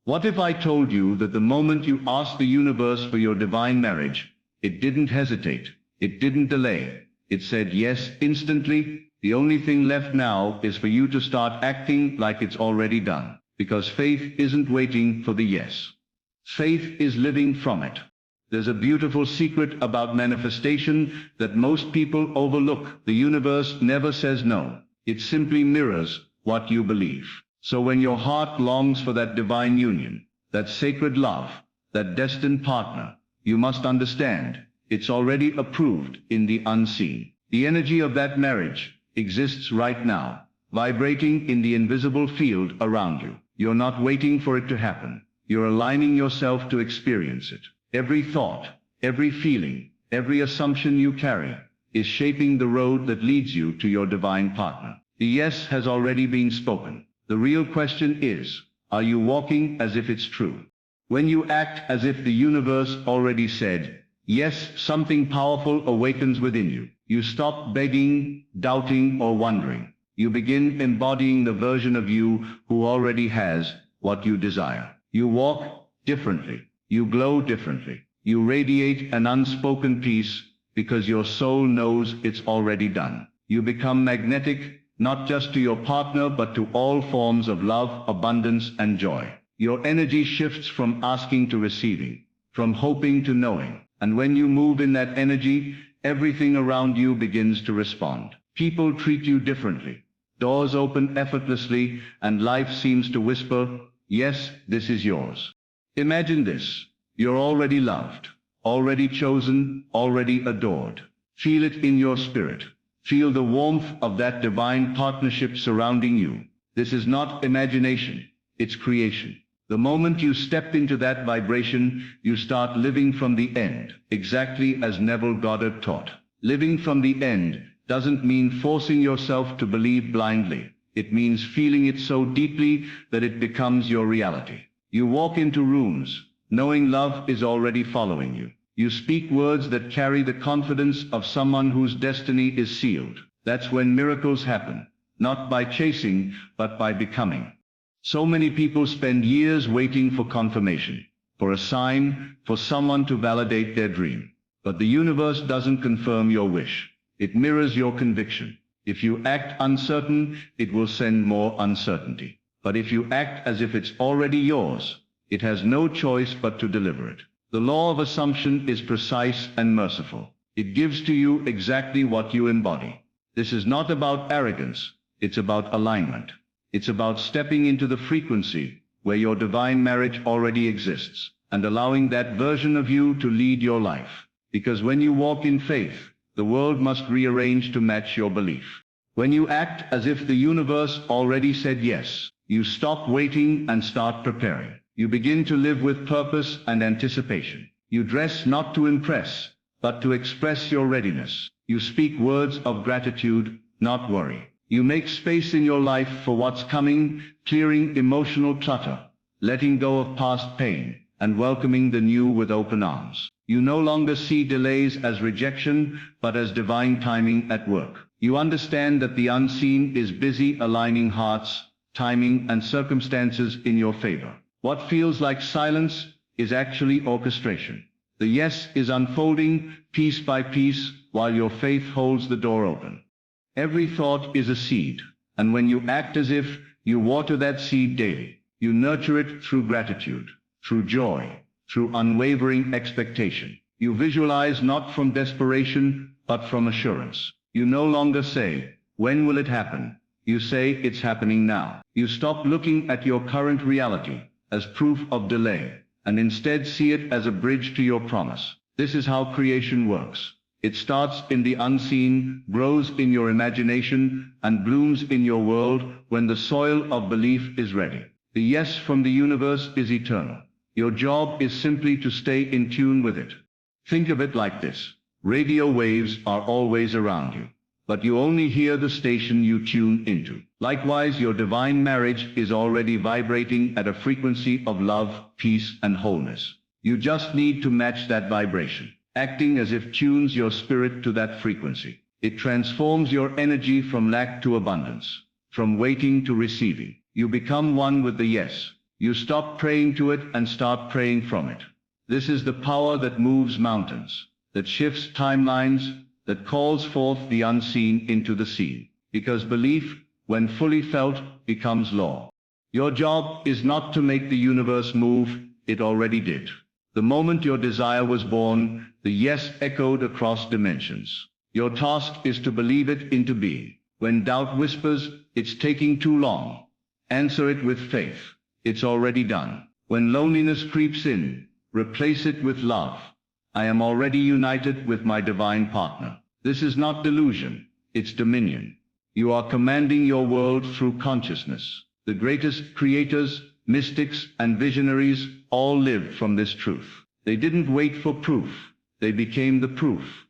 What if I told you that the moment you asked the universe for your divine marriage, it didn't hesitate, it didn't delay, it said yes instantly? The only thing left now is for you to start acting like it's already done, because faith isn't waiting for the yes. Faith is living from it. There's a beautiful secret about manifestation that most people overlook. The universe never says no. It simply mirrors what you believe. So when your heart longs for that divine union, that sacred love, that destined partner, you must understand, it's already approved in the unseen. The energy of that marriage exists right now, vibrating in the invisible field around you. You're not waiting for it to happen. You're aligning yourself to experience it. Every thought, every feeling, every assumption you carry is shaping the road that leads you to your divine partner. The yes has already been spoken. The real question is, are you walking as if it's true? When you act as if the universe already said yes, something powerful awakens within you. You stop begging, doubting, or wondering. You begin embodying the version of you who already has what you desire. You walk differently. You glow differently. You radiate an unspoken peace because your soul knows it's already done. You become magnetic, not just to your partner, but to all forms of love, abundance, and joy. Your energy shifts from asking to receiving, from hoping to knowing. And when you move in that energy, everything around you begins to respond. People treat you differently. Doors open effortlessly, and life seems to whisper, yes, this is yours. Imagine this. You're already loved, already chosen, already adored. Feel it in your spirit. Feel the warmth of that divine partnership surrounding you. This is not imagination, it's creation. The moment you step into that vibration, you start living from the end, exactly as Neville Goddard taught. Living from the end doesn't mean forcing yourself to believe blindly. It means feeling it so deeply that it becomes your reality. You walk into rooms, knowing love is already following you. You speak words that carry the confidence of someone whose destiny is sealed. That's when miracles happen, not by chasing, but by becoming. So many people spend years waiting for confirmation, for a sign, for someone to validate their dream. But the universe doesn't confirm your wish. It mirrors your conviction. If you act uncertain, it will send more uncertainty. But if you act as if it's already yours, it has no choice but to deliver it. The law of assumption is precise and merciful. It gives to you exactly what you embody. This is not about arrogance. It's about alignment. It's about stepping into the frequency where your divine marriage already exists and allowing that version of you to lead your life. Because when you walk in faith, the world must rearrange to match your belief. When you act as if the universe already said yes, you stop waiting and start preparing. You begin to live with purpose and anticipation. You dress not to impress, but to express your readiness. You speak words of gratitude, not worry. You make space in your life for what's coming, clearing emotional clutter, letting go of past pain, and welcoming the new with open arms. You no longer see delays as rejection, but as divine timing at work. You understand that the unseen is busy aligning hearts, timing, and circumstances in your favor. What feels like silence is actually orchestration. The yes is unfolding piece by piece while your faith holds the door open. Every thought is a seed, and when you act as if, you water that seed daily. You nurture it through gratitude, through joy, through unwavering expectation. You visualize not from desperation, but from assurance. You no longer say, when will it happen? You say, it's happening now. You stop looking at your current reality as proof of delay, and instead see it as a bridge to your promise. This is how creation works. It starts in the unseen, grows in your imagination, and blooms in your world when the soil of belief is ready. The yes from the universe is eternal. Your job is simply to stay in tune with it. Think of it like this. Radio waves are always around you, but you only hear the station you tune into. Likewise, your divine marriage is already vibrating at a frequency of love, peace, and wholeness. You just need to match that vibration. Acting as if tunes your spirit to that frequency. It transforms your energy from lack to abundance, from waiting to receiving. You become one with the yes. You stop praying to it and start praying from it. This is the power that moves mountains, that shifts timelines, that calls forth the unseen into the seen. Because belief, when fully felt, becomes law. Your job is not to make the universe move, it already did. The moment your desire was born, the yes echoed across dimensions. Your task is to believe it into being. When doubt whispers, it's taking too long, answer it with faith. It's already done. When loneliness creeps in, replace it with love. I am already united with my divine partner. This is not delusion, it's dominion. You are commanding your world through consciousness. The greatest creators, mystics, and visionaries all lived from this truth. They didn't wait for proof, they became the proof.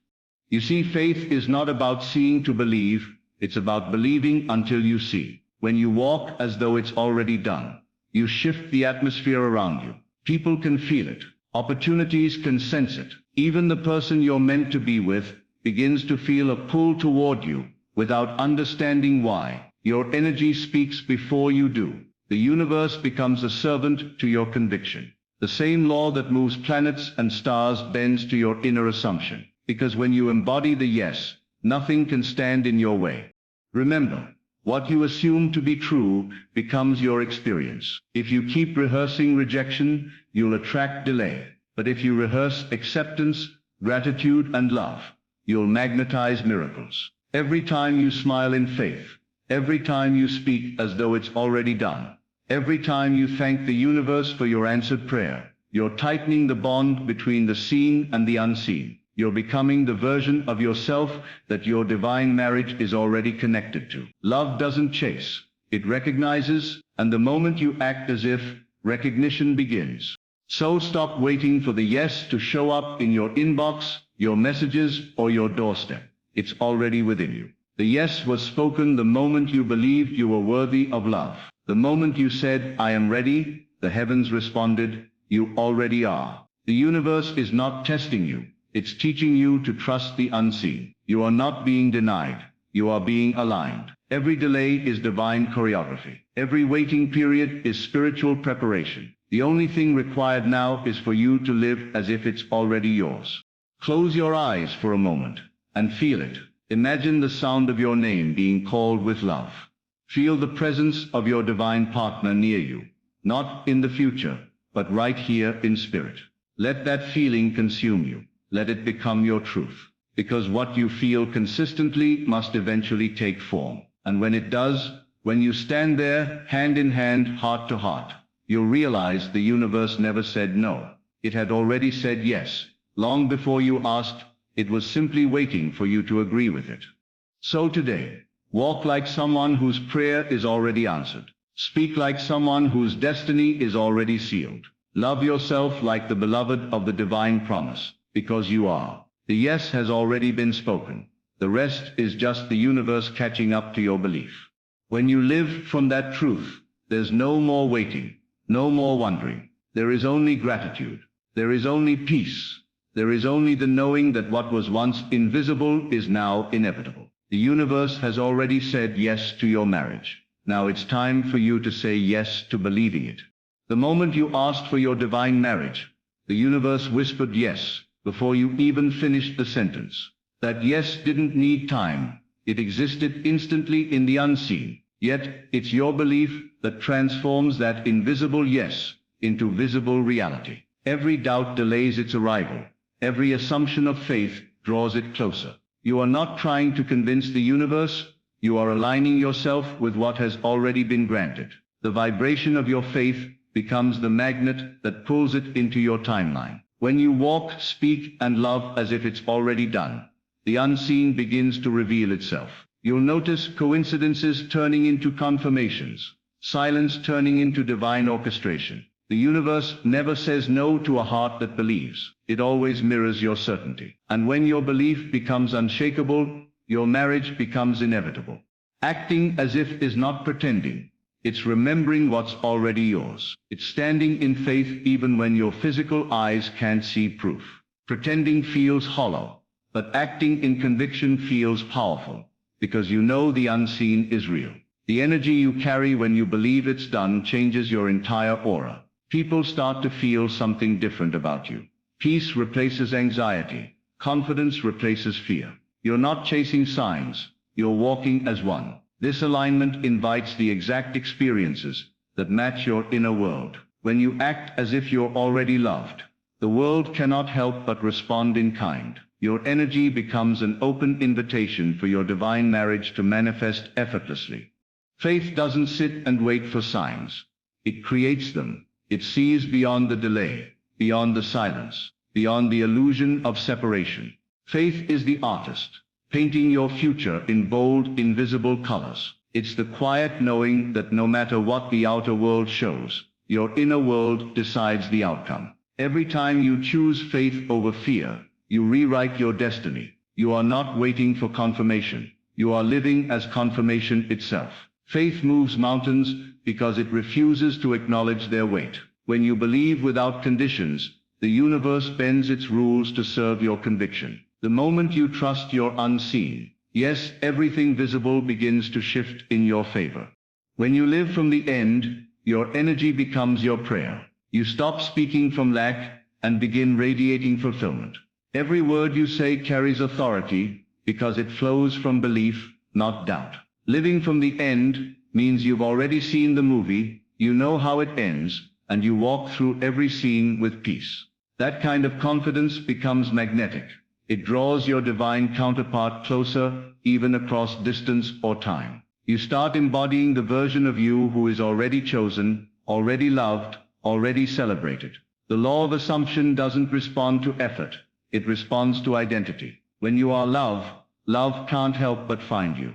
You see, faith is not about seeing to believe, it's about believing until you see. When you walk as though it's already done, you shift the atmosphere around you. People can feel it. Opportunities can sense it. Even the person you're meant to be with begins to feel a pull toward you without understanding why. Your energy speaks before you do. The universe becomes a servant to your conviction. The same law that moves planets and stars bends to your inner assumption. Because when you embody the yes, nothing can stand in your way. Remember, what you assume to be true becomes your experience. If you keep rehearsing rejection, you'll attract delay. But if you rehearse acceptance, gratitude, and love, you'll magnetize miracles. Every time you smile in faith, every time you speak as though it's already done, every time you thank the universe for your answered prayer, you're tightening the bond between the seen and the unseen. You're becoming the version of yourself that your divine marriage is already connected to. Love doesn't chase, it recognizes, and the moment you act as if, recognition begins. So stop waiting for the yes to show up in your inbox, your messages, or your doorstep. It's already within you. The yes was spoken the moment you believed you were worthy of love. The moment you said, I am ready, the heavens responded, you already are. The universe is not testing you. It's teaching you to trust the unseen. You are not being denied. You are being aligned. Every delay is divine choreography. Every waiting period is spiritual preparation. The only thing required now is for you to live as if it's already yours. Close your eyes for a moment and feel it. Imagine the sound of your name being called with love. Feel the presence of your divine partner near you, not in the future, but right here in spirit. Let that feeling consume you. Let it become your truth. Because what you feel consistently must eventually take form. And when it does, when you stand there, hand in hand, heart to heart, you'll realize the universe never said no. It had already said yes. Long before you asked, it was simply waiting for you to agree with it. So today, walk like someone whose prayer is already answered. Speak like someone whose destiny is already sealed. Love yourself like the beloved of the divine promise. Because you are. The yes has already been spoken. The rest is just the universe catching up to your belief. When you live from that truth, there's no more waiting, no more wondering. There is only gratitude. There is only peace. There is only the knowing that what was once invisible is now inevitable. The universe has already said yes to your marriage. Now it's time for you to say yes to believing it. The moment you asked for your divine marriage, the universe whispered yes, before you even finished the sentence. That yes didn't need time. It existed instantly in the unseen. Yet, it's your belief that transforms that invisible yes into visible reality. Every doubt delays its arrival. Every assumption of faith draws it closer. You are not trying to convince the universe. You are aligning yourself with what has already been granted. The vibration of your faith becomes the magnet that pulls it into your timeline. When you walk, speak, and love as if it's already done, the unseen begins to reveal itself. You'll notice coincidences turning into confirmations, silence turning into divine orchestration. The universe never says no to a heart that believes. It always mirrors your certainty. And when your belief becomes unshakable, your marriage becomes inevitable. Acting as if is not pretending. It's remembering what's already yours. It's standing in faith even when your physical eyes can't see proof. Pretending feels hollow, but acting in conviction feels powerful, because you know the unseen is real. The energy you carry when you believe it's done changes your entire aura. People start to feel something different about you. Peace replaces anxiety. Confidence replaces fear. You're not chasing signs. You're walking as one. This alignment invites the exact experiences that match your inner world. When you act as if you're already loved, the world cannot help but respond in kind. Your energy becomes an open invitation for your divine marriage to manifest effortlessly. Faith doesn't sit and wait for signs. It creates them. It sees beyond the delay, beyond the silence, beyond the illusion of separation. Faith is the artist, painting your future in bold, invisible colors. It's the quiet knowing that no matter what the outer world shows, your inner world decides the outcome. Every time you choose faith over fear, you rewrite your destiny. You are not waiting for confirmation. You are living as confirmation itself. Faith moves mountains because it refuses to acknowledge their weight. When you believe without conditions, the universe bends its rules to serve your conviction. The moment you trust you're unseen, yes, everything visible begins to shift in your favor. When you live from the end, your energy becomes your prayer. You stop speaking from lack and begin radiating fulfillment. Every word you say carries authority because it flows from belief, not doubt. Living from the end means you've already seen the movie, you know how it ends, and you walk through every scene with peace. That kind of confidence becomes magnetic. It draws your divine counterpart closer, even across distance or time. You start embodying the version of you who is already chosen, already loved, already celebrated. The law of assumption doesn't respond to effort. It responds to identity. When you are love, love can't help but find you.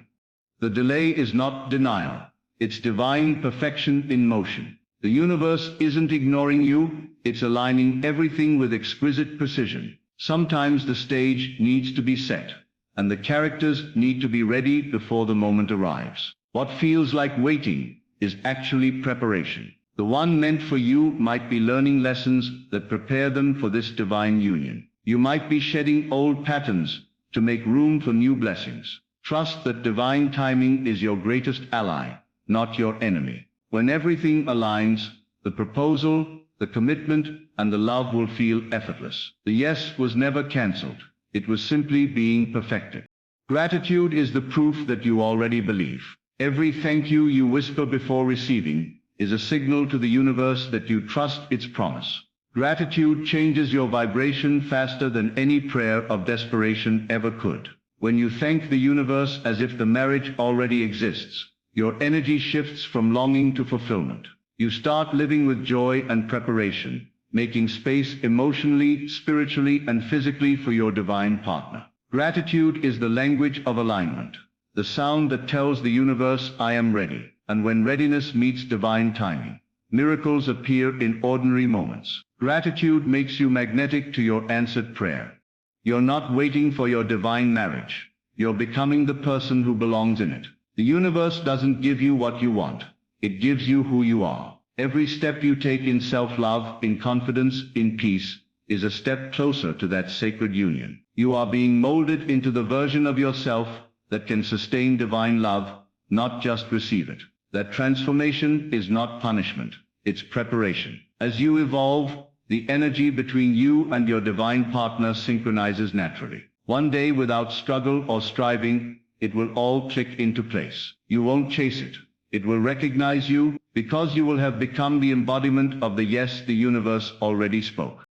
The delay is not denial. It's divine perfection in motion. The universe isn't ignoring you, it's aligning everything with exquisite precision. Sometimes the stage needs to be set, and the characters need to be ready before the moment arrives. What feels like waiting is actually preparation. The one meant for you might be learning lessons that prepare them for this divine union. You might be shedding old patterns to make room for new blessings. Trust that divine timing is your greatest ally, not your enemy. When everything aligns, the proposal, the commitment, and the love will feel effortless. The yes was never cancelled. It was simply being perfected. Gratitude is the proof that you already believe. Every thank you you whisper before receiving is a signal to the universe that you trust its promise. Gratitude changes your vibration faster than any prayer of desperation ever could. When you thank the universe as if the marriage already exists, your energy shifts from longing to fulfillment. You start living with joy and preparation, making space emotionally, spiritually, and physically for your divine partner. Gratitude is the language of alignment, the sound that tells the universe, I am ready. And when readiness meets divine timing, miracles appear in ordinary moments. Gratitude makes you magnetic to your answered prayer. You're not waiting for your divine marriage. You're becoming the person who belongs in it. The universe doesn't give you what you want. It gives you who you are. Every step you take in self-love, in confidence, in peace, is a step closer to that sacred union. You are being molded into the version of yourself that can sustain divine love, not just receive it. That transformation is not punishment. It's preparation. As you evolve, the energy between you and your divine partner synchronizes naturally. One day, without struggle or striving, it will all click into place. You won't chase it. It will recognize you because you will have become the embodiment of the yes the universe already spoke.